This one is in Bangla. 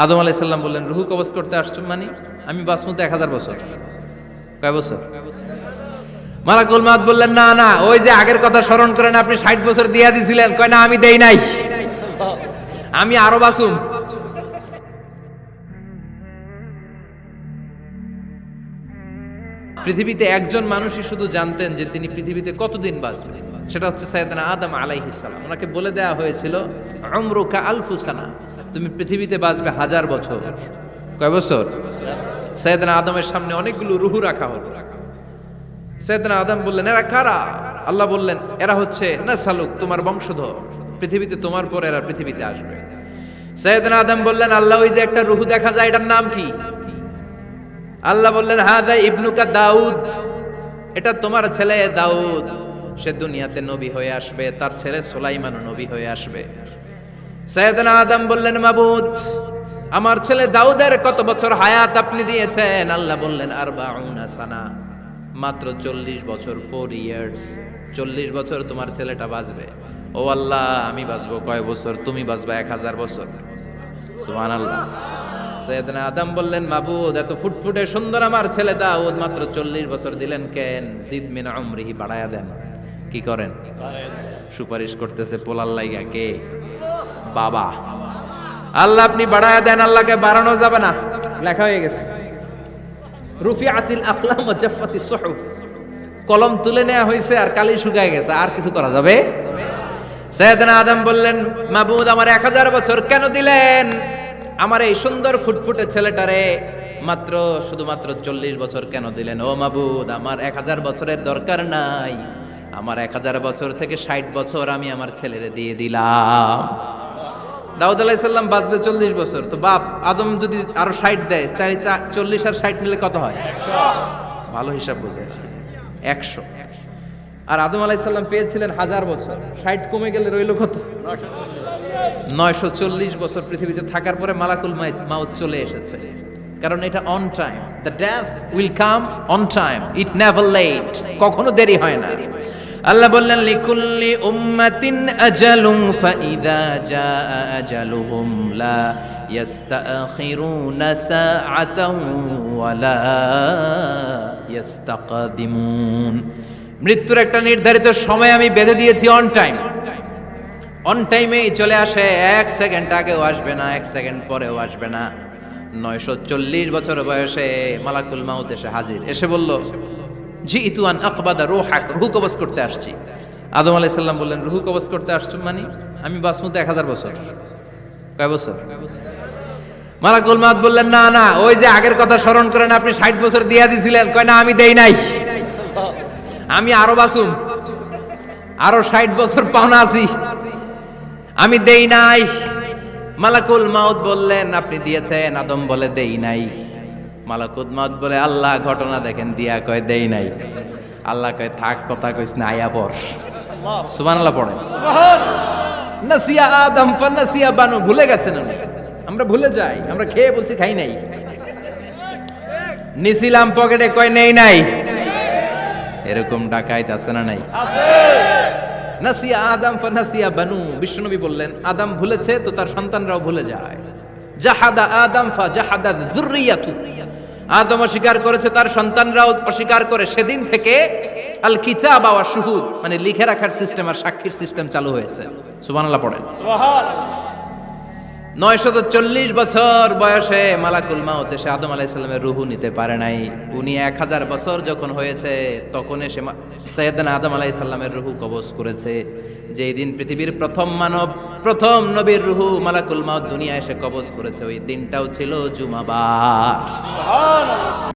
আদম আলাইহিস সালাম বললেন, রুহু কবজ করতে আসছো মানে? আমি বাঁচবো তো 1000 বছর। কয় বছর? মালাকুল মাউত বললেন, না না, ওই যে আগের কথা স্মরণ করেন, আপনি 60 বছর দিয়া দিছিলেন। কয় না, আমি দেই নাই, আমি আরো বাঁচুম। পৃথিবীতে একজন মানুষই শুধু জানতেন যে তিনি পৃথিবীতে কতদিন বাঁচবেন, সেটা হচ্ছে সাইয়েদনা আদম আলাইহিস সালাম। ওনাকে বলে দেয়া হয়েছিল, উমরুকা আলফু সানা, তুমি পৃথিবীতে বাঁচবে 1000 বছর। কয় বছর? সাইয়েদনা আদমের সামনে অনেকগুলো রুহু রাখা হলো। সাইয়েদনা আদম বললেন, এরা কারা? আল্লাহ বললেন, এরা হচ্ছে নাসালুক, তোমার বংশধর, পৃথিবীতে তোমার পর এরা পৃথিবীতে আসবে। সাইয়েদনা আদম বললেন, আল্লাহ, ওই যে একটা রুহু দেখা যায়, এটার নাম কি? আল্লাহ বললেন, হাদা ইবনুকা দাউদ, এটা তোমার ছেলে দাউদ, সে দুনিয়াতে নবী হয়ে আসবে, তার ছেলে সুলাইমানও নবী হয়ে আসবে। সাইয়েদনা আদম বললেন, মাবুদ, আমার ছেলে দাউদের কত বছর হায়াত আপনি দিয়েছেন? আল্লাহ বললেন, 40 সানা, মাত্র 40 বছর, 4 ইয়ার্স, 40 বছর তোমার ছেলেটা বাঁচবে। ও আল্লাহ, আমি বাঁচবো কয় বছর? তুমি বাঁচবা 1000 বছর। সুবহানাল্লাহ। সাইয়েদনা আদম বললেন, মাবুদ, এত ফুটফুটে সুন্দর আমার ছেলে দাউদ, মাত্র 40 বছর দিলেন কেন? জিদ মিন উমরিহি, বাড়ায়া দেন। কি করেন? সুপারিশ করতেছে পোলার লাইগা কে? বাবা। আল্লাহ, আপনি বাড়ায়া দেন। আল্লাহকে বাড়ানো যাবে না, লেখা হয়ে গেছে। রুফিআতিল আকলাম ওয়া জাফফাতিস সুহুফ, কলম তুলে নেওয়া হয়েছে আর কালি শুকায় গেছে, আর কিছু করা যাবে? সাইয়েদনা আদম বললেন, মাবুদ, আমার 1000 বছর কেন দিলেন? আমার এই সুন্দর ফুটফুটে ছেলেটারে মাত্র শুধুমাত্র 40 বছর কেন দিলেন? ও মাবুদ, আমার 1000 বছরের দরকার নাই, আমার 1000 বছর থেকে 60 বছর আমি আমার ছেলেরে দিয়ে দিলাম। দাউদ আলাইহিস সালাম বাঁচবে 40 বছর, তো বাপ আদম যদি আরো 60 দেয়, 40 আর 60 মিলে কত হয়? 100। ভালো হিসাব বোঝে, 100। আর আদম আলাইহিস সালাম পেয়েছিলেন 1000 বছর, 60 কমে গেলে রইল কত? 940 বছর পৃথিবীতে থাকার পরে মালাকুল মাউত চলে এসেছে। কারণ এটা on time, the death will come on time, it never late, কখনো দেরি হয় না। আল্লাহ বললেন, লিকুল্লি উম্মাতিন আজালুন ফাইদা জাআ আজালুহুম লা ইস্তাখিরুনা সাআতান ওয়া লা ইস্তাকদিমুন। মৃত্যুর একটা নির্ধারিত সময় আমি বেঁধে দিয়েছি, অন টাইম। অন টাইমেই চলে আসে, 1 সেকেন্ড আগেও আসবে না, 1 সেকেন্ড পরেও আসবে না। 940 বছর বয়সে মালাকুল মাউত এসে হাজির, এসে বলল, জিইতু আন আকবাদা রূহাক, রূহ কবজ করতে আসছি। আদম আলাইহিস সালাম বললেন, রূহ কবজ করতে আসছো মানে? আমি বাঁচবো তো 1000 বছর। কয় বছর? মালাকুল মাউত বললেন, না না, ওই যে আগের কথা স্মরণ করেন, আপনি 60 বছর দিয়া দিছিলেন। কয় না, আমি দেই নাই, আমি আরো বাঁচুম, আরো 60 বছর পাওনা আছি, আমি দেই নাই। মালাকুল মাউত বললেন, আপনি দিয়েছেন? আদম বলে, দেই নাই। মালাকুল মাউত বলে, আল্লাহ, ঘটনা দেখেন। দিয়া কয়, দেই নাই। আল্লাহ কয়, থাক, কথা কইস না, আয়া পড়। সুবহানাল্লাহ পড়েন। নাসিয়া আদম ফানাসিয়া বানু, ভুলে গেছেন উনি। আমরা ভুলে যাই, আমরা খেয়ে বলছি খাই নাই, নিছিলাম পকেটে, কয় নেই নাই। এরকম ডাকাইত আছে না নাই? নাসিয়া আদম ফানাসিয়া বানু, বিশ্বনবী বললেন, আদম ভুলেছে তো তার সন্তানরাও ভুলে যায়। জাহাদা আদম ফা জাহাদা যুররিয়াতু, আদম অস্বীকার করেছে, তার সন্তানরাও অস্বীকার করে। সেদিন থেকে আল কিতাবা ওয়া শুহুদ, মানে লিখে রাখার সিস্টেম আর সাক্ষীর সিস্টেম চালু হয়েছে। সুবহানাল্লাহ পড়েন। সুবহানাল্লাহ। 940 বছর বয়সে মালাকুল মাউত এসে আদম আলাইহিস সালামের রূহ নিতে পারে নাই। উনি 1000 বছর যখন হয়েছে তখন এসে সাইয়েদনা আদম আলাইহিস সালামের রূহ কবজ করেছে। যেই দিন পৃথিবীর প্রথম মানব, প্রথম নবীর রূহ মালাকুল মাউত দুনিয়ায় এসে কবজ করেছে, ওই দিনটাও ছিল জুমাবার। সুবহানাল্লাহ।